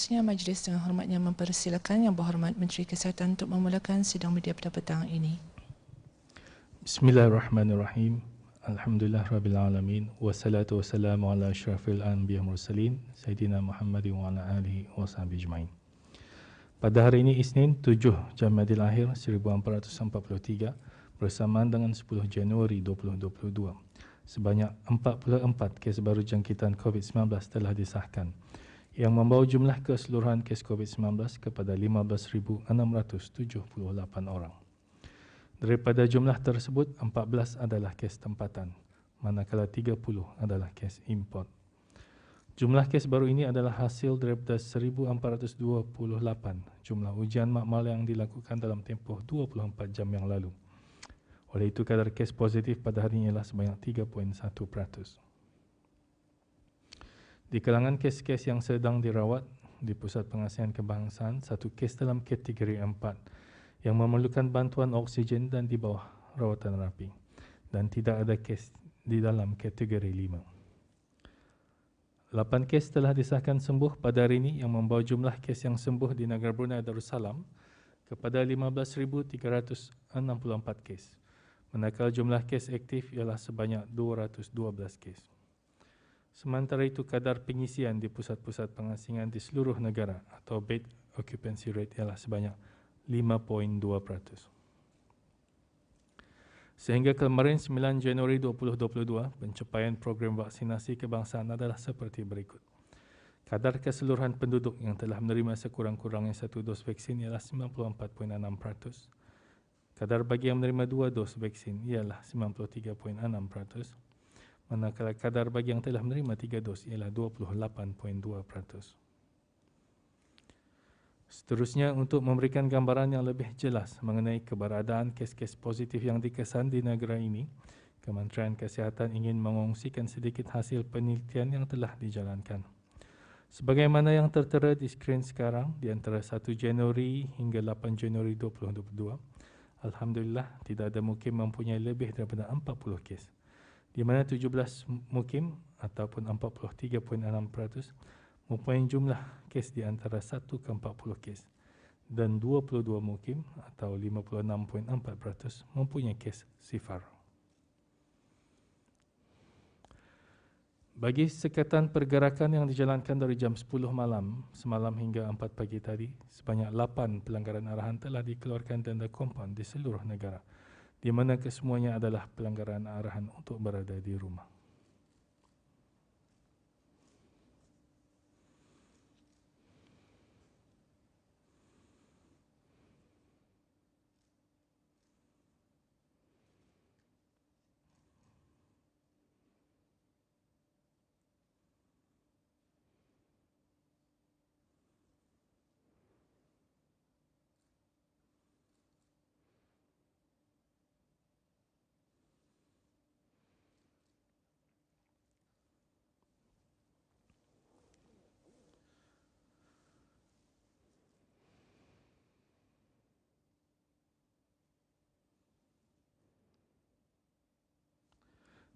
Seterusnya, Majlis dengan hormatnya mempersilakan Yang Berhormat Menteri Kesihatan untuk memulakan sidang media pada petang ini. Bismillahirrahmanirrahim. Alhamdulillah Rabbil Alamin. Wassalatu wassalamu ala asyrafil anbiya mursalin Sayyidina Muhammadin wa ala alihi wa sahbihi ajma'in. Pada hari ini Isnin 7 Jamadil Akhir 1443 bersamaan dengan 10 Januari 2022, sebanyak 44 kes baru jangkitan COVID-19 telah disahkan, yang membawa jumlah keseluruhan kes COVID-19 kepada 15,678 orang. Daripada jumlah tersebut, 14 adalah kes tempatan, manakala 30 adalah kes import. Jumlah kes baru ini adalah hasil daripada 1,428 jumlah ujian makmal yang dilakukan dalam tempoh 24 jam yang lalu. Oleh itu, kadar kes positif pada hari ini adalah sebanyak 3.1%. Di kalangan kes-kes yang sedang dirawat di Pusat Pengasihan Kebangsaan, satu kes dalam kategori 4 yang memerlukan bantuan oksigen dan di bawah rawatan rapi, dan tidak ada kes di dalam kategori 5. 8 kes telah disahkan sembuh pada hari ini, yang membawa jumlah kes yang sembuh di negara Brunei Darussalam kepada 15,364 kes, manakala jumlah kes aktif ialah sebanyak 212 kes. Sementara itu, kadar pengisian di pusat-pusat pengasingan di seluruh negara atau bed occupancy rate ialah sebanyak 5.2%. Sehingga kemarin 9 Januari 2022, pencapaian program vaksinasi kebangsaan adalah seperti berikut. Kadar keseluruhan penduduk yang telah menerima sekurang-kurangnya 1 dos vaksin ialah 94.6%. Kadar bagi yang menerima 2 dos vaksin ialah 93.6%. Manakala kadar bagi yang telah menerima 3 dos ialah 28.2%. Seterusnya, untuk memberikan gambaran yang lebih jelas mengenai keberadaan kes-kes positif yang dikesan di negara ini, Kementerian Kesihatan ingin mengongsikan sedikit hasil penelitian yang telah dijalankan. Sebagaimana yang tertera di skrin sekarang, di antara 1 Januari hingga 8 Januari 2022, alhamdulillah tidak ada mukim mempunyai lebih daripada 40 kes, di mana 17 mukim ataupun 43.6% mempunyai jumlah kes di antara 1 ke 40 kes, dan 22 mukim atau 56.4% mempunyai kes sifar. Bagi sekatan pergerakan yang dijalankan dari jam 10 malam semalam hingga 4 pagi tadi, sebanyak 8 pelanggaran arahan telah dikeluarkan tanda kompaun di seluruh negara, di mana kesemuanya adalah pelanggaran arahan untuk berada di rumah.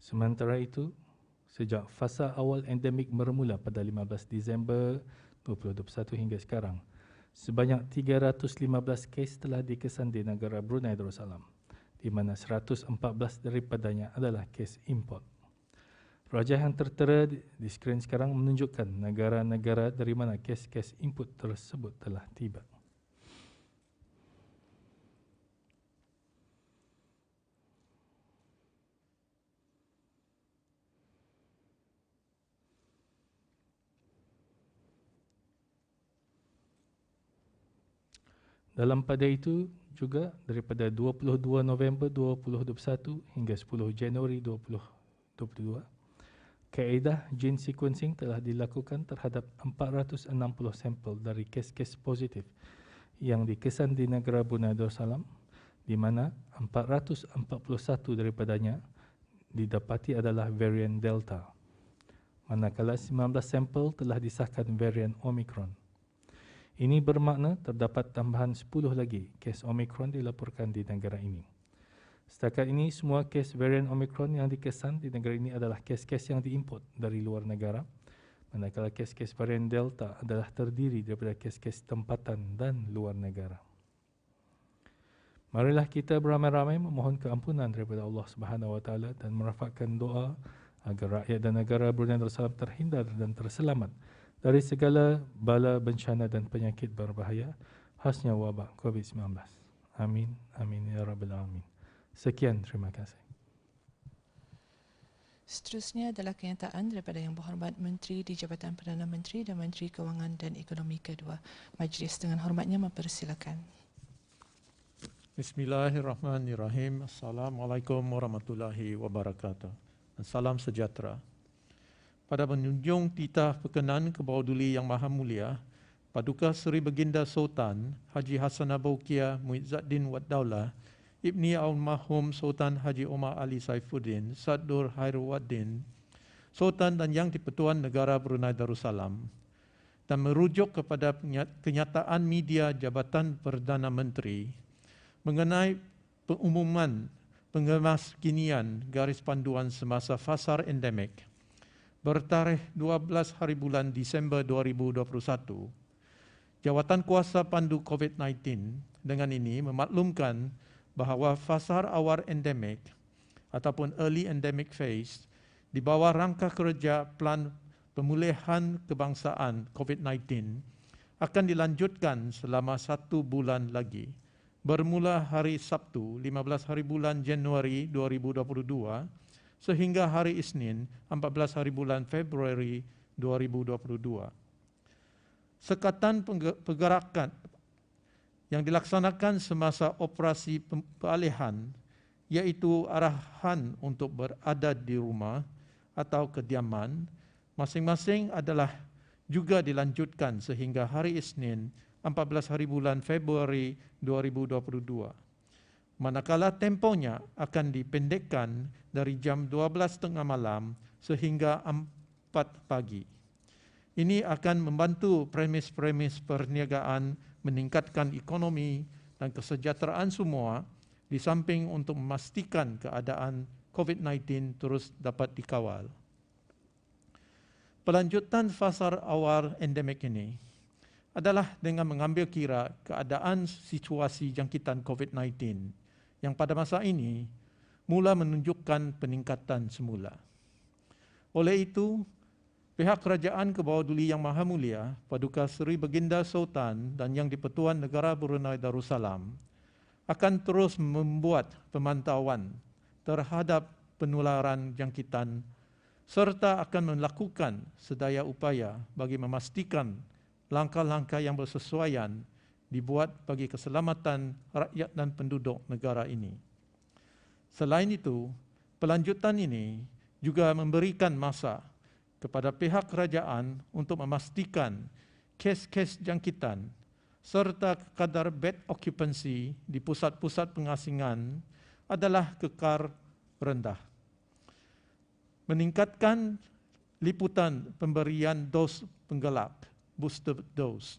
Sementara itu, sejak fasa awal endemik bermula pada 15 Disember 2021 hingga sekarang, sebanyak 315 kes telah dikesan di negara Brunei Darussalam, di mana 114 daripadanya adalah kes import. Rajah yang tertera di skrin sekarang menunjukkan negara-negara dari mana kes-kes input tersebut telah tiba. Dalam pada itu juga, daripada 22 November 2021 hingga 10 Januari 2022, kaedah gene sequencing telah dilakukan terhadap 460 sampel dari kes-kes positif yang dikesan di negara Brunei Darussalam, di mana 441 daripadanya didapati adalah varian Delta, manakala 19 sampel telah disahkan varian Omicron. Ini bermakna terdapat tambahan 10 lagi kes Omicron dilaporkan di negara ini. Setakat ini, semua kes varian Omicron yang dikesan di negara ini adalah kes-kes yang diimport dari luar negara, Manakala kes-kes varian Delta adalah terdiri daripada kes-kes tempatan dan luar negara. Marilah kita beramai-ramai memohon keampunan daripada Allah Subhanahu Wa Taala dan merafakkan doa agar rakyat dan negara Brunei Darussalam terhindar dan terselamat dari segala bala, bencana dan penyakit berbahaya, khasnya wabak COVID-19. Amin. Amin ya Rabbal Alamin. Sekian, terima kasih. Seterusnya adalah kenyataan daripada Yang Berhormat Menteri di Jabatan Perdana Menteri dan Menteri Kewangan dan Ekonomi Kedua. Majlis dengan hormatnya mempersilakan. Bismillahirrahmanirrahim. Assalamualaikum warahmatullahi wabarakatuh. Dan salam sejahtera. Pada penjunjung titah perkenan ke bawah duli Yang Maha Mulia, Paduka Seri Baginda Sultan Haji Hassan Abaukia Muizzaddin Wad Daulah Ibni Almarhum Sultan Haji Omar Ali Saifuddin Saddur Hairuwaddin Sultan dan Yang di-Pertuan Negara Brunei Darussalam, dan merujuk kepada kenyataan media Jabatan Perdana Menteri mengenai pengumuman pengemaskinian garis panduan semasa fasa endemik bertarikh 12 hari bulan Disember 2021. Jawatan Kuasa Pandu COVID-19 dengan ini memaklumkan bahawa fasa awal endemik ataupun early endemic phase di bawah rangka kerja Plan Pemulihan Kebangsaan COVID-19 akan dilanjutkan selama 1 bulan lagi, bermula hari Sabtu 15 hari bulan Januari 2022 sehingga hari Isnin 14 hari bulan Februari 2022. Sekatan pergerakan yang dilaksanakan semasa operasi peralihan, iaitu arahan untuk berada di rumah atau kediaman, masing-masing adalah juga dilanjutkan sehingga hari Isnin 14 hari bulan Februari 2022. Manakala temponya akan dipendekkan dari jam 12.30 malam sehingga 4 pagi. Ini akan membantu premis-premis perniagaan meningkatkan ekonomi dan kesejahteraan semua, di samping untuk memastikan keadaan COVID-19 terus dapat dikawal. Pelanjutan fasa awal endemik ini adalah dengan mengambil kira keadaan situasi jangkitan COVID-19 yang pada masa ini mula menunjukkan peningkatan semula. Oleh itu, pihak Kerajaan ke bawah duli Yang Maha Mulia, Paduka Seri Baginda Sultan dan Yang di-Pertuan Negara Brunei Darussalam akan terus membuat pemantauan terhadap penularan jangkitan serta akan melakukan sedaya upaya bagi memastikan langkah-langkah yang bersesuaian dibuat bagi keselamatan rakyat dan penduduk negara ini. Selain itu, pelanjutan ini juga memberikan masa kepada pihak kerajaan untuk memastikan kes-kes jangkitan serta kadar bed occupancy di pusat-pusat pengasingan adalah kekal rendah. Meningkatkan liputan pemberian dos penggelak, booster dose,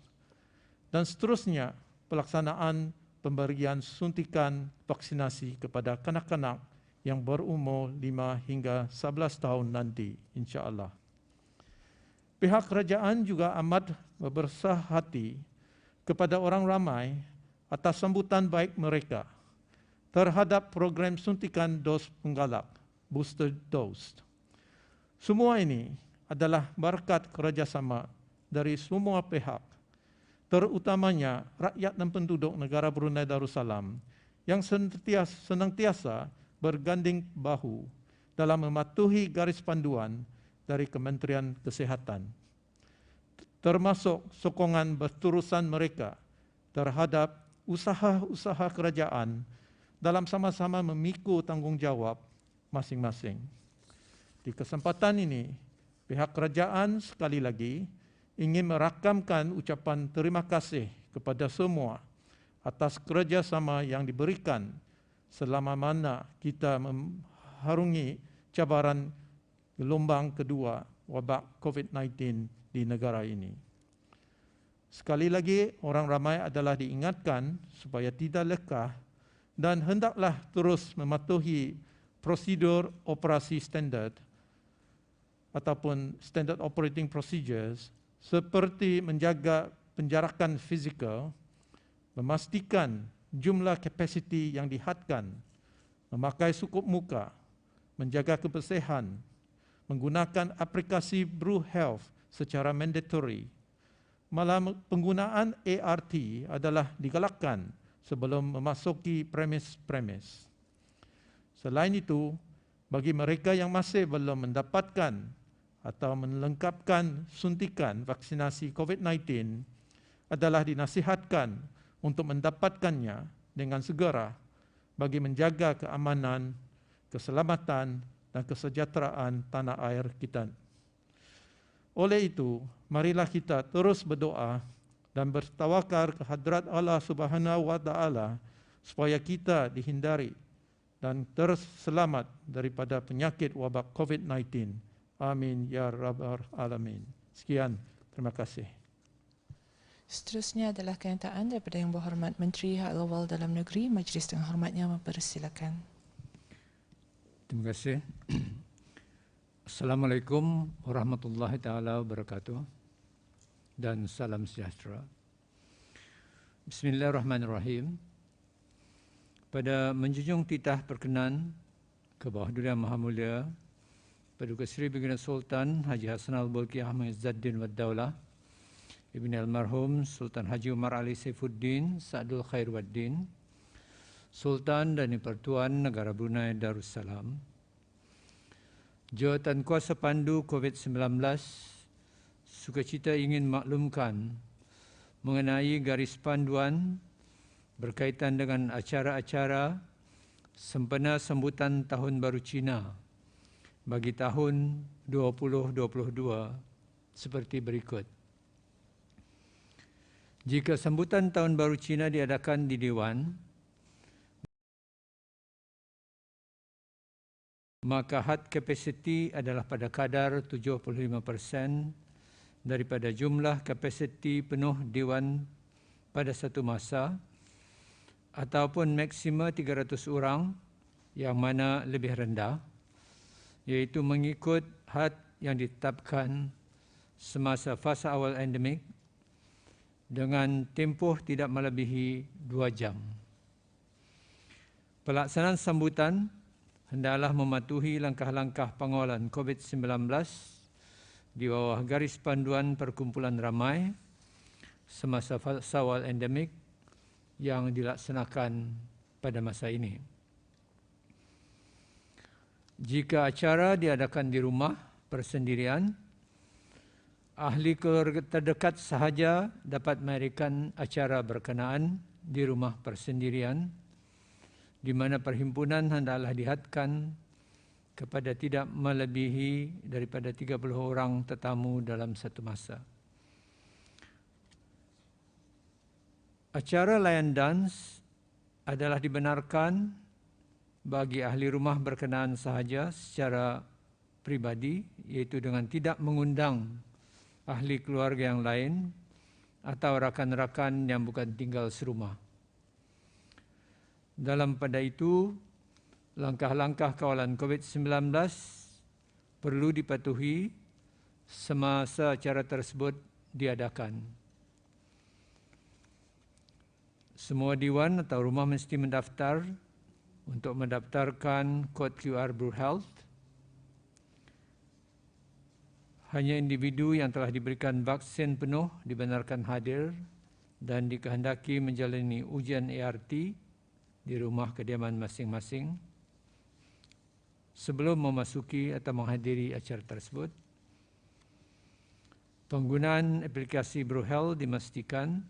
dan seterusnya pelaksanaan pemberian suntikan vaksinasi kepada kanak-kanak yang berumur 5 hingga 11 tahun nanti, insya-Allah. Pihak kerajaan juga amat berbesar hati kepada orang ramai atas sambutan baik mereka terhadap program suntikan dos penggalak, booster dose. Semua ini adalah berkat kerjasama dari semua pihak, terutamanya rakyat dan penduduk negara Brunei Darussalam yang senantiasa berganding bahu dalam mematuhi garis panduan dari Kementerian Kesihatan, termasuk sokongan berterusan mereka terhadap usaha-usaha kerajaan dalam sama-sama memikul tanggungjawab masing-masing. Di kesempatan ini, pihak kerajaan sekali lagi ingin merakamkan ucapan terima kasih kepada semua atas kerjasama yang diberikan selama mana kita mengharungi cabaran gelombang kedua wabak COVID-19 di negara ini. Sekali lagi, orang ramai adalah diingatkan supaya tidak lekah dan hendaklah terus mematuhi prosedur operasi standard ataupun standard operating procedures seperti menjaga penjarakan fizikal, memastikan jumlah kapasiti yang dihadkan, memakai sukup muka, menjaga kebersihan, menggunakan aplikasi Bru Health secara mandatory. Malah penggunaan ART adalah digalakkan sebelum memasuki premis-premis. Selain itu, bagi mereka yang masih belum mendapatkan atau melengkapkan suntikan vaksinasi COVID-19 adalah dinasihatkan untuk mendapatkannya dengan segera bagi menjaga keamanan, keselamatan dan kesejahteraan tanah air kita. Oleh itu, marilah kita terus berdoa dan bertawakal ke hadrat Allah Subhanahu wa taala supaya kita dihindari dan terus selamat daripada penyakit wabak COVID-19. Amin ya rabbal alamin. Sekian, terima kasih. Seterusnya adalah kenyataan daripada Yang Berhormat Menteri Hak Ehwal Dalam Negeri. Majlis dengan hormatnya mempersilakan. Terima kasih. Assalamualaikum warahmatullahi taala wabarakatuh dan salam sejahtera. Bismillahirrahmanirrahim. Pada menjunjung titah perkenan ke bawah Duli Yang Maha Mulia Paduka Seri Baginda Sultan Haji Hassan Al-Bolkiah Muizzaddin Wad Daulah Ibn Almarhum Sultan Haji Umar Ali Saifuddin Sa'dul Khair Waddin, Sultan dan Pertuan Negara Brunei Darussalam, Jawatan Kuasa Pandu COVID-19 sukacita ingin maklumkan mengenai garis panduan berkaitan dengan acara-acara sempena sambutan Tahun Baru Cina bagi tahun 2022 seperti berikut. Jika sambutan Tahun Baru Cina diadakan di Dewan, maka had kapasiti adalah pada kadar 75% daripada jumlah kapasiti penuh Dewan pada satu masa ataupun maksima 300 orang yang mana lebih rendah, iaitu mengikut had yang ditetapkan semasa fasa awal endemik dengan tempoh tidak melebihi 2 jam. Pelaksanaan sambutan hendaklah mematuhi langkah-langkah pengawalan COVID-19 di bawah garis panduan perkumpulan ramai semasa fasa awal endemik yang dilaksanakan pada masa ini. Jika acara diadakan di rumah persendirian, ahli keluarga terdekat sahaja dapat mengadakan acara berkenaan di rumah persendirian, di mana perhimpunan hendaklah dihadkan kepada tidak melebihi daripada 30 orang tetamu dalam satu masa. Acara layan dans adalah dibenarkan bagi ahli rumah berkenaan sahaja secara pribadi, iaitu dengan tidak mengundang ahli keluarga yang lain atau rakan-rakan yang bukan tinggal serumah. Dalam pada itu, langkah-langkah kawalan COVID-19 perlu dipatuhi semasa acara tersebut diadakan. Semua diwan atau rumah mesti mendaftar untuk mendaftarkan kod QR Bru Health. Hanya individu yang telah diberikan vaksin penuh dibenarkan hadir dan dikehendaki menjalani ujian ART di rumah kediaman masing-masing sebelum memasuki atau menghadiri acara tersebut. Penggunaan aplikasi Bru Health dimastikan.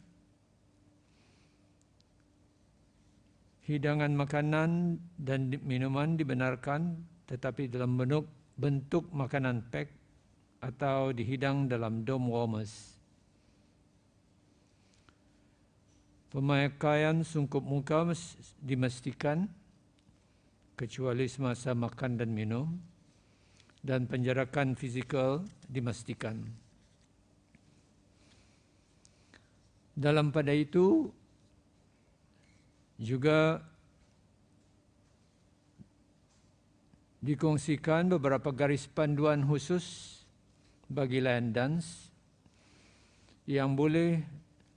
Hidangan makanan dan minuman dibenarkan tetapi dalam bentuk makanan pack atau dihidang dalam dome warmers. Pemakaian sungkup muka dimastikan kecuali semasa makan dan minum, dan penjarakan fizikal dimastikan. Dalam pada itu juga dikongsikan beberapa garis panduan khusus bagi line dance yang boleh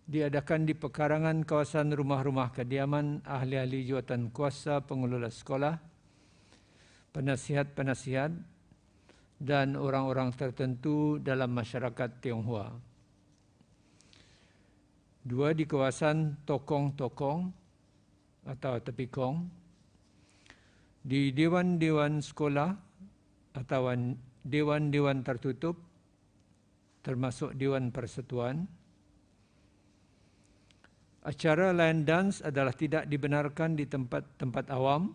diadakan di pekarangan kawasan rumah-rumah kediaman ahli-ahli jawatan kuasa pengelola sekolah, penasihat-penasihat dan orang-orang tertentu dalam masyarakat Tionghoa. 2 di kawasan tokong-tokong atau tepikong, di dewan-dewan sekolah atau dewan-dewan tertutup termasuk dewan persatuan. Acara line dance adalah tidak dibenarkan di tempat-tempat awam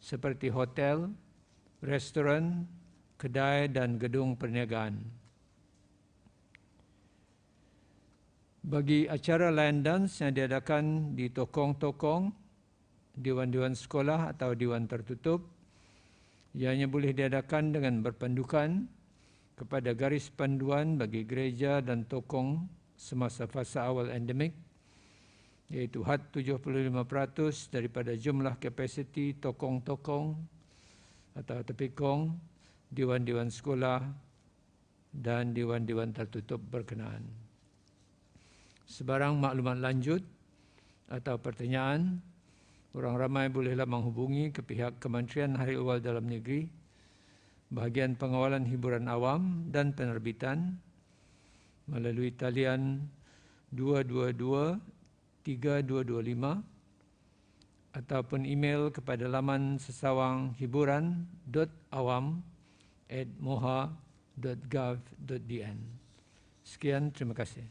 seperti hotel, restoran, kedai dan gedung perniagaan. Bagi acara line dance yang diadakan di tokong-tokong, dewan-dewan sekolah atau dewan tertutup, ianya boleh diadakan dengan berpandukan kepada garis panduan bagi gereja dan tokong semasa fasa awal endemik, iaitu had 75% daripada jumlah kapasiti tokong-tokong atau tepikong, dewan-dewan sekolah dan dewan-dewan tertutup berkenaan. Sebarang maklumat lanjut atau pertanyaan, orang ramai bolehlah menghubungi ke pihak Kementerian Hari Awal Dalam Negeri, Bahagian Pengawalan Hiburan Awam dan Penerbitan melalui talian 222-3225 ataupun email kepada laman sesawang hiburan.awam@moha.gov.dn. Sekian, terima kasih.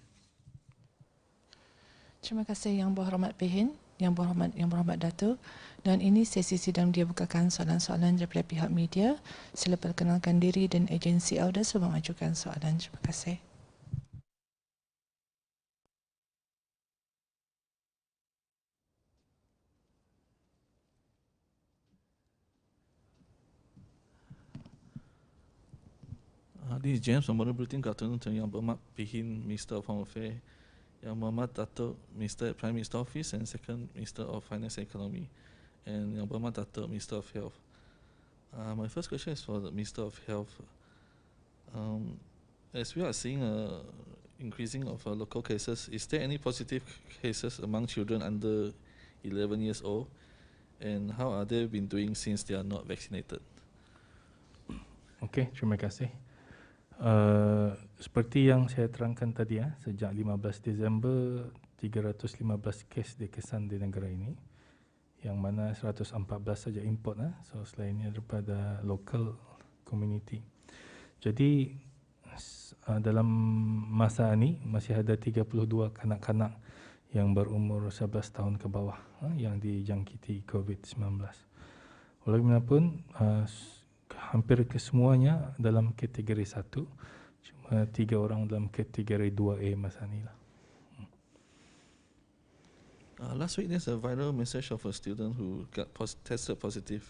Terima kasih Yang Berhormat Pehin, Yang Berhormat Datuk. Dan ini sesi sidang dibukakan soalan-soalan daripada pihak media. Sila perkenalkan diri dan agensi anda sebelum mengajukan soalan. Terima kasih. This is James from Modern Bulletin. Good afternoon to Yang Berhormat Pehin, Minister of Home Affairs, Yang Berhormat Datuk Mr. Prime Minister Office and Second Minister of Finance and Economy, and Yang Berhormat Datuk Minister of Health. My first question is for the Minister of Health. As we are seeing increasing of local cases, is there any positive cases among children under 11 years old, and how are they been doing since they are not vaccinated? Okey, terima kasih. Seperti yang saya terangkan tadi, sejak 15 Disember 315 kes dikesan di negara ini, yang mana 114 saja import, so selainnya daripada local community. Jadi dalam masa ini masih ada 32 kanak-kanak yang berumur 11 tahun ke bawah yang dijangkiti COVID-19. Walaupun hampir kesemuanya dalam kategori 1, cuma 3 orang dalam kategori 2A masa ni lah. Last week there's a viral message of a student who got tested positive.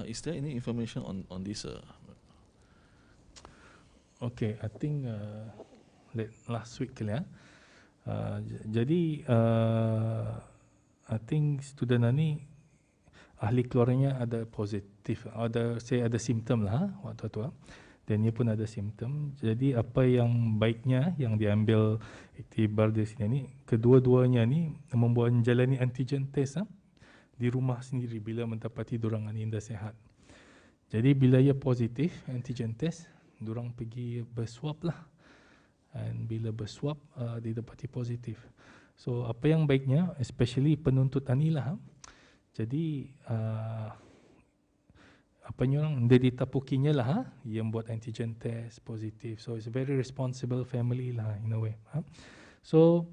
Is there any information on this? Okay, I think last week kali jadi I think student ni ahli keluarganya ada positif, ada simptom lah waktu tu, dan dia pun ada simptom. Jadi apa yang baiknya yang diambil iktibar di sini ni, kedua-duanya ni membuat menjalani antigen test di rumah sendiri bila mendapati diorang ni dah sihat. Jadi bila ia positif antigen test, diorang pergi berswab lah, dan bila berswab didapati positif. So apa yang baiknya, especially penuntutan ni lah, jadi apa ni orang dia ditapukinya lah yang buat antigen test positif. So it's a very responsible family lah in a way. So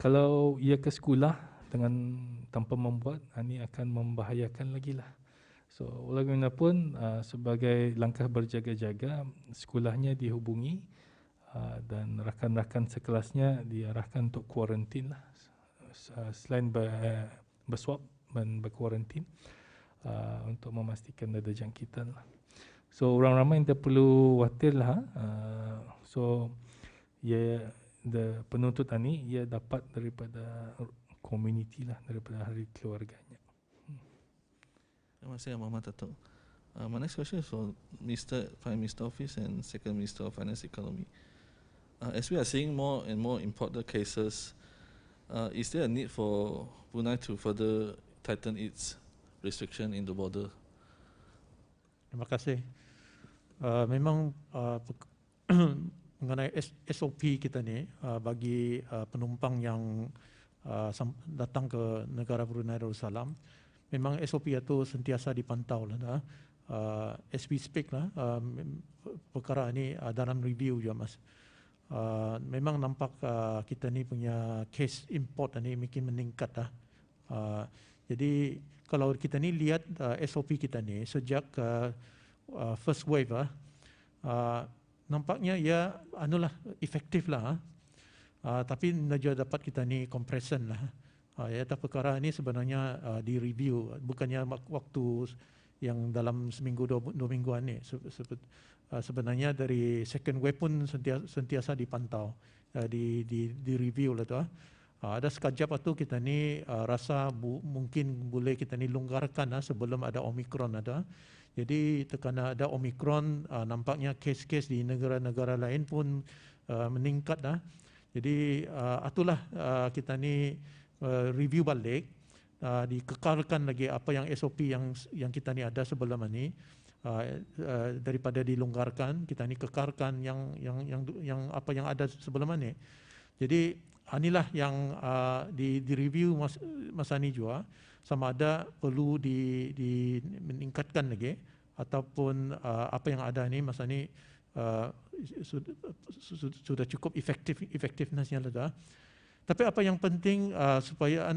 kalau ia ke sekolah dengan tanpa membuat, ini akan membahayakan lagi lah. So walaupun sebagai langkah berjaga-jaga, sekolahnya dihubungi dan rakan-rakan sekelasnya diarahkan untuk kuarantin lah, selain berswab dan berkuarantin untuk memastikan ada jangkitan lah. So orang ramai tidak perlu khawatir lah. So penuntutan ni ia dapat daripada community lah, daripada ahli keluarganya. Terima kasih Yang Berhormat Datuk. My next question is for Mr. Prime Minister Office and Second Minister of Finance Economy. As we are seeing more and more imported cases, is there a need for Brunei to further tighten its restriction in the border? Terima kasih. Memang mengenai SOP kita ni bagi penumpang yang datang ke negara Brunei Darussalam, memang SOP itu sentiasa dipantau lah. As we speak lah, perkara ini dalam review je mas. Memang nampak kita ni punya case import ni makin meningkat lah. Jadi kalau kita ni lihat SOP kita ni sejak first wave lah, nampaknya ya anulah efektif lah. Tapi juga dapat kita ni compression lah. Ya, perkara ini sebenarnya di review, bukannya waktu yang dalam seminggu dua mingguan ni. Sebenarnya dari second wave pun sentiasa dipantau, di review lah tu. Ada sekejap tu kita ni rasa mungkin boleh kita ni longgarkan sebelum ada Omicron ada. Jadi kerana ada Omicron, nampaknya kes-kes di negara-negara lain pun meningkat dah. Jadi itulah kita ni review balik, dikekalkan lagi apa yang SOP yang kita ni ada sebelum ini, daripada dilonggarkan, kita ni kekalkan yang apa yang ada sebelum ini. Jadi inilah yang di review masa ni juga, sama ada perlu meningkatkan lagi ataupun apa yang ada ni masa ni sudah cukup efektifnessnya dah. Tapi apa yang penting supaya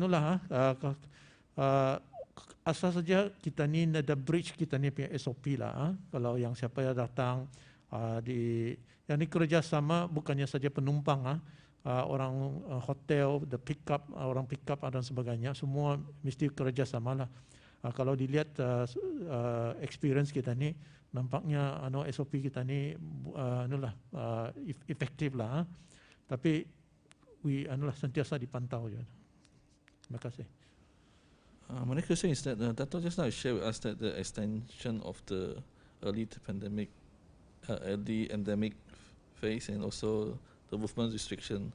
asal saja kita ni ada bridge kita ni punya SOP lah. Kalau yang siapa yang datang yang ni kerjasama bukannya saja penumpang, orang hotel, the pick up, orang pick up dan sebagainya, semua mesti kerjasama lah. Kalau dilihat experience kita ni, nampaknya SOP kita ni efektif lah. Tapi sentiasa dipantau je. Terima kasih. My next question is that Dato' just now shared with us that the extension of the early endemic phase and also the movement restriction.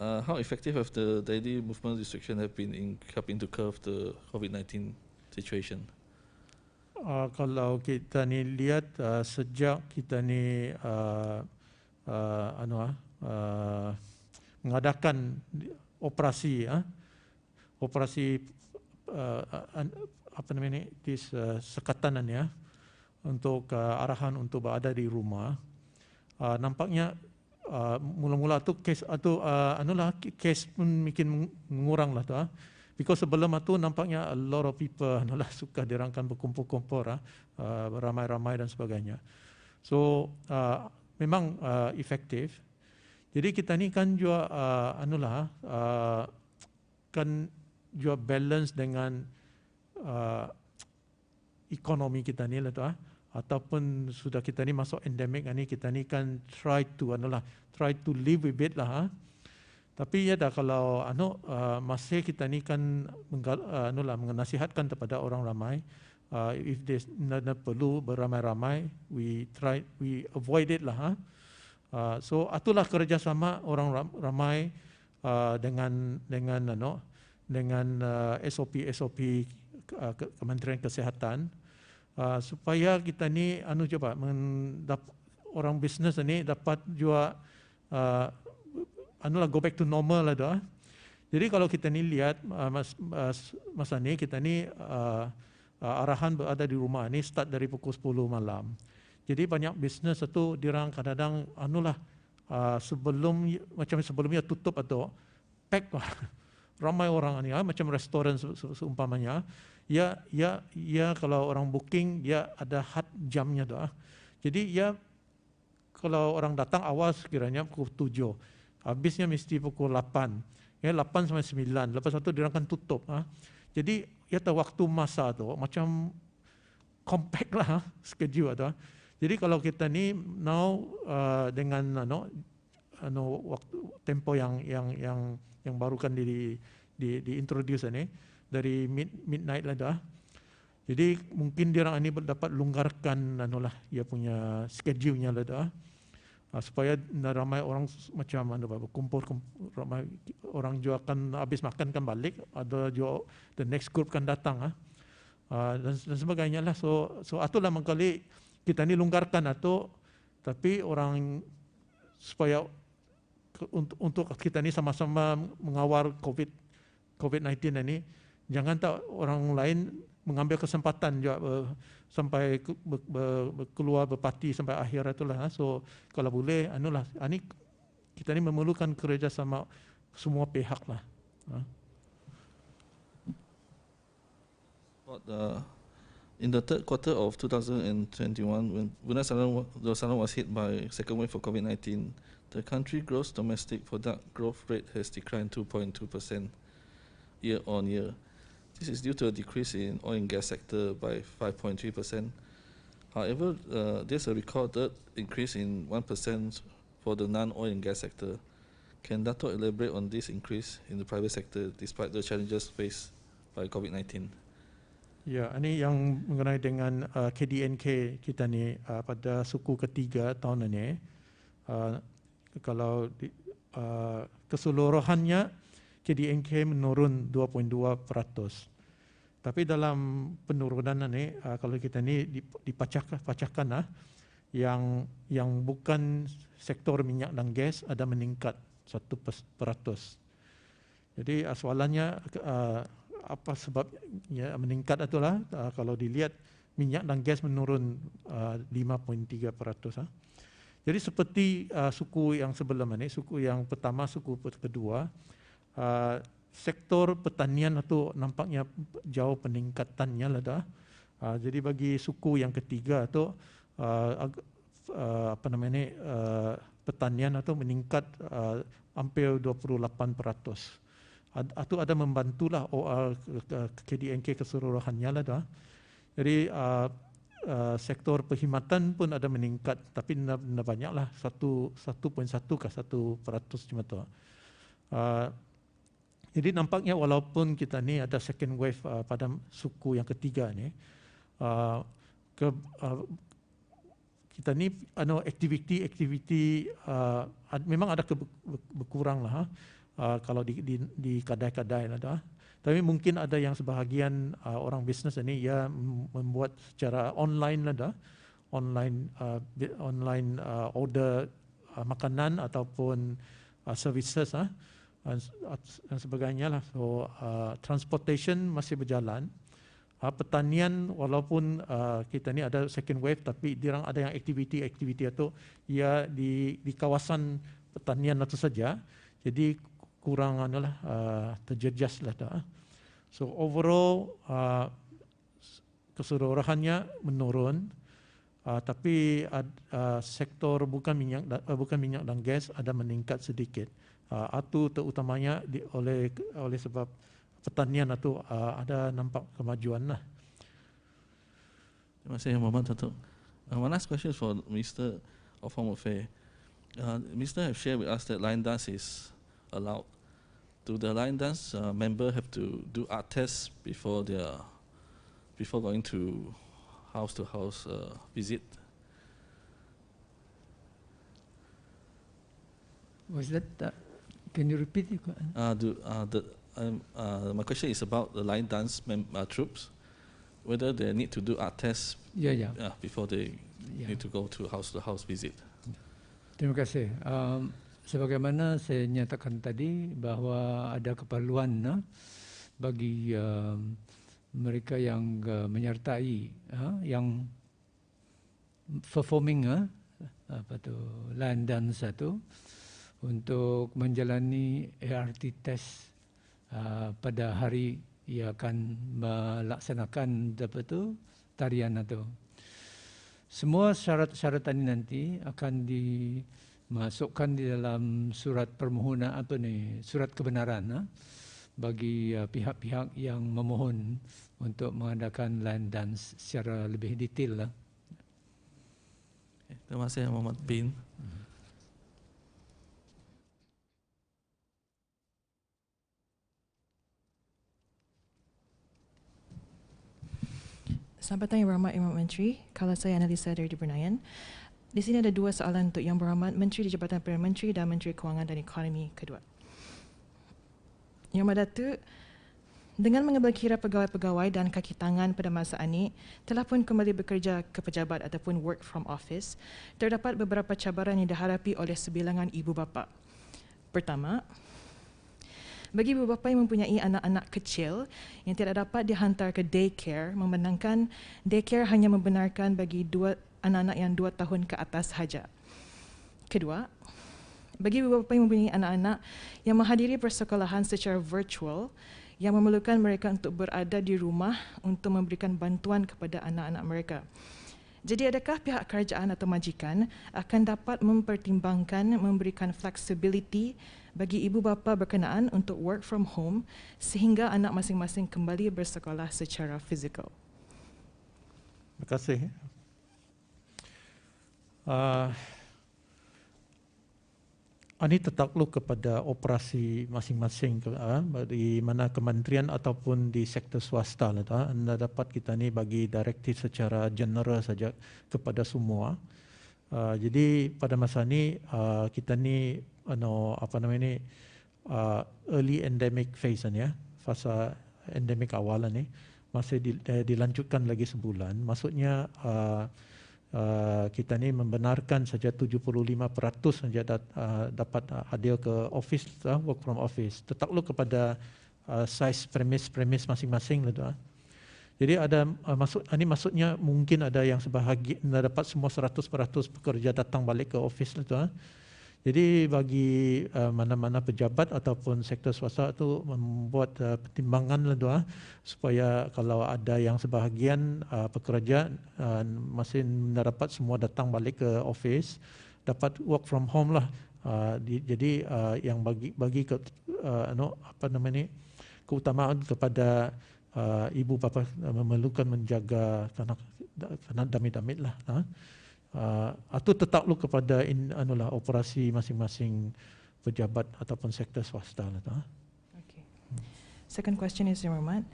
How effective have the daily movement restriction have been in helping to curb the COVID-19 situation? Kalau kita ni lihat sejak kita ni mengadakan operasi apa namanya ni, sekatan ya, untuk arahan untuk berada di rumah, nampaknya mula-mula tu kes kes pun makin mengurang lah tu. Because sebelum itu nampaknya a lot of people suka dirangkan berkumpul-kumpul ramai-ramai dan sebagainya. So memang efektif. Jadi kita ni kan juga kan juga balance dengan ekonomi kita ni lah tu, ataupun sudah kita ni masuk endemik ni, kita ni kan try to live with it lah. Tapi ya dah kalau masih kita ni kan menasihatkan kepada orang ramai, if there's perlu beramai-ramai, we avoid it lah. So itulah kerjasama orang ramai dengan SOP Kementerian Kesihatan, supaya kita ni orang bisnes ni dapat juga go back to normal lah dah. Jadi kalau kita ni lihat masa ni kita ni arahan berada di rumah ni start dari pukul 10 malam. Jadi banyak bisnes itu dirang kadang-kadang sebelumnya tutup atau pack lah. Ramai orang ni macam restoran seumpamanya. Ya kalau orang booking ya ada had jamnya dah. Jadi ya kalau orang datang awal sekiranya pukul 7, habisnya mesti pukul 8. Ya 8 sampai 9. Lepas itu dirang akan tutup. Jadi ya waktu masa tu macam compact lah schedule tu. Jadi kalau kita ni now dengan waktu tempo yang baru kan di introduce ni dari midnight lah dah. Jadi mungkin dia orang ini dapat longgarkan anulah dia punya schedule-nya lah dah. Supaya ramai orang macam mana berkumpul, ramai orang juga akan habis makan kan balik, ada juga the next group kan datang dan sebagainya lah. So itulah mengkali kita ni longgarkan atau tapi orang supaya untuk kita ni sama-sama mengawal COVID-19 ini, jangan tak orang lain mengambil kesempatan juga sampai keluar berparti sampai akhir itulah. So kalau boleh anulah ini kita ni memerlukan kerjasama semua pihak lah. In the third quarter of 2021, when Brunei Darussalam was hit by second wave of COVID-19, the country gross domestic product growth rate has declined 2.2% year on year. This is due to a decrease in oil and gas sector by 5.3%. However, there's a recorded increase in 1% for the non-oil and gas sector. Can Dato' elaborate on this increase in the private sector despite the challenges faced by COVID-19? Ya, ini yang mengenai dengan KDNK kita ni pada suku ketiga tahun ini. Kalau keseluruhannya KDNK menurun 2.2%. Tapi dalam penurunan ini, kalau kita ni dipacahkan yang bukan sektor minyak dan gas ada meningkat 1%. Jadi soalannya apa sebabnya meningkat itulah kalau dilihat minyak dan gas menurun 5.3%. Jadi seperti suku yang sebelum ini, suku yang pertama, suku kedua, sektor pertanian itu nampaknya jauh peningkatannya lah dah. Jadi bagi suku yang ketiga itu pertanian itu meningkat hampir 28%. Itu ada membantulah KDNK keseluruhannya lah dah. Jadi sektor perkhidmatan pun ada meningkat, tapi banyaklah 1.1 ke 1% cuma tu. Jadi nampaknya walaupun kita ni ada second wave pada suku yang ketiga ni, kita ni aktiviti memang ada berkurang lah kalau di kedai-kedai lah dah. Tapi mungkin ada yang sebahagian orang bisnes ini ya membuat secara online lah dah, online order makanan ataupun services dan sebagainya lah. So transportation masih berjalan. Pertanian walaupun kita ni ada second wave, tapi dirang ada yang aktiviti itu ya di kawasan pertanian itu saja. Jadi kurang terjejas lah dah. So overall keseluruhannya menurun, tapi sektor bukan minyak dan gas ada meningkat sedikit. Itu terutamanya oleh sebab pertanian itu ada nampak kemajuan lah. Terima kasih Muhammad Dato'. My last question is for Minister of Home Affairs. Minister have shared with us that line dance is allowed. Do the line dance member have to do art tests before going to house visit? Was that? Can you repeat it? My question is about the line dance troops, whether they need to do art tests before they need to go to house visit. Terima kasih. Sebagaimana saya nyatakan tadi bahawa ada keperluan bagi mereka yang menyertai yang performing line dance itu untuk menjalani ART test pada hari ia akan melaksanakan tarian itu. Semua syarat-syarat ini nanti akan dimasukkan di dalam surat permohonan surat kebenaran bagi pihak-pihak yang memohon untuk mengadakan line dance secara lebih detail lah. Terima kasih Muhammad bin. Selamat petang Yang Berhormat Yang Berhormat Menteri. Kalau saya analisa dari Bernayan, di sini ada dua soalan untuk Yang Berhormat Menteri di Jabatan Perdana Menteri dan Menteri Kewangan dan Ekonomi kedua. Yang Berhormat Datuk, dengan mengambil kira pegawai-pegawai dan kaki tangan pada masa ini telah pun kembali bekerja ke pejabat ataupun work from office, terdapat beberapa cabaran yang dihadapi oleh sebilangan ibu bapa. Pertama, bagi ibu bapa yang mempunyai anak-anak kecil yang tidak dapat dihantar ke daycare, memandangkan daycare hanya membenarkan bagi anak-anak yang 2 tahun ke atas sahaja. Kedua, bagi ibu bapa yang mempunyai anak-anak yang menghadiri persekolahan secara virtual yang memerlukan mereka untuk berada di rumah untuk memberikan bantuan kepada anak-anak mereka. Jadi adakah pihak kerajaan atau majikan akan dapat mempertimbangkan memberikan flexibility bagi ibu bapa berkenaan untuk work from home sehingga anak masing-masing kembali bersekolah secara fizikal? Terima kasih. Ini tertakluk kepada operasi masing-masing di mana kementerian ataupun di sektor swasta. Anda dapat kita ni bagi direktif secara general saja kepada semua. Jadi pada masa ni kita ni early endemic phase ya, fasa endemik awalan ni masih dilanjutkan lagi sebulan. Maksudnya kita ni membenarkan saja 75% saja dapat hadir ke office, work from office. Tertakluk kepada size premis masing-masing. Jadi ada ini maksudnya mungkin ada yang sebahagian dapat semua 100% pekerja datang balik ke office. Jadi bagi mana-mana pejabat ataupun sektor swasta itu membuat pertimbangan supaya kalau ada yang sebahagian pekerja masih dapat semua datang balik ke office, dapat work from home lah. Jadi yang bagi keutamaan kepada ibu bapa memerlukan menjaga kanak damit lah. Atau tertakluk kepada operasi masing-masing pejabat ataupun sektor swasta. Okay. Second question is, Yang Berhormat,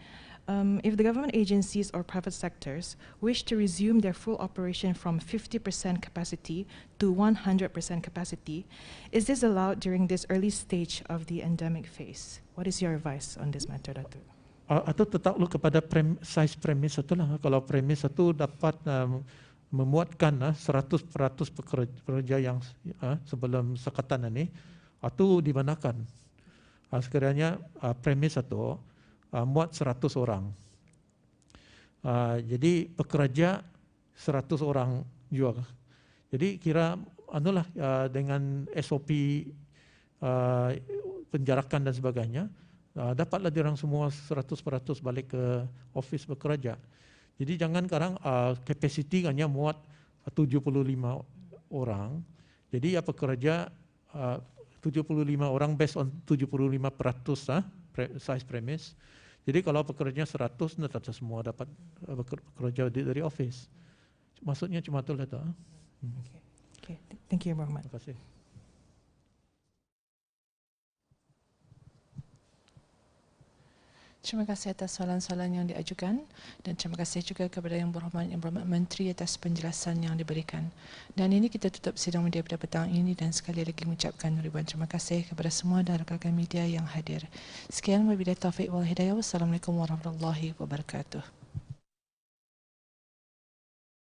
if the government agencies or private sectors wish to resume their full operation from 50% capacity to 100% capacity, is this allowed during this early stage of the endemic phase? What is your advice on this matter, Datuk? Atau tertakluk kepada size premis itulah. Kalau premis itu dapat memuatkan 100% pekerja yang sebelum sekatan ini, itu dibenarkan. Sekiranya premis itu muat 100 orang. Jadi pekerja 100 orang juga. Jadi kira dengan SOP penjarakan dan sebagainya, dapatlah dirang semua 100% balik ke office bekerja. Jadi jangan sekarang kapasiti hanya muat 75 orang. Jadi pekerja 75 orang based on 75% size premise. Jadi kalau pekerja 100, tetap semua dapat bekerja dari office. Maksudnya cuma itulah. Okay. Thank you, Yang Berhormat. Terima kasih. Terima kasih atas soalan-soalan yang diajukan dan terima kasih juga kepada Yang Berhormat Menteri atas penjelasan yang diberikan. Dan ini kita tutup sidang media pada petang ini dan sekali lagi mengucapkan ribuan terima kasih kepada semua dan rakan media yang hadir. Sekian wabillahi taufiq wal hidayah. Wassalamualaikum warahmatullahi wabarakatuh.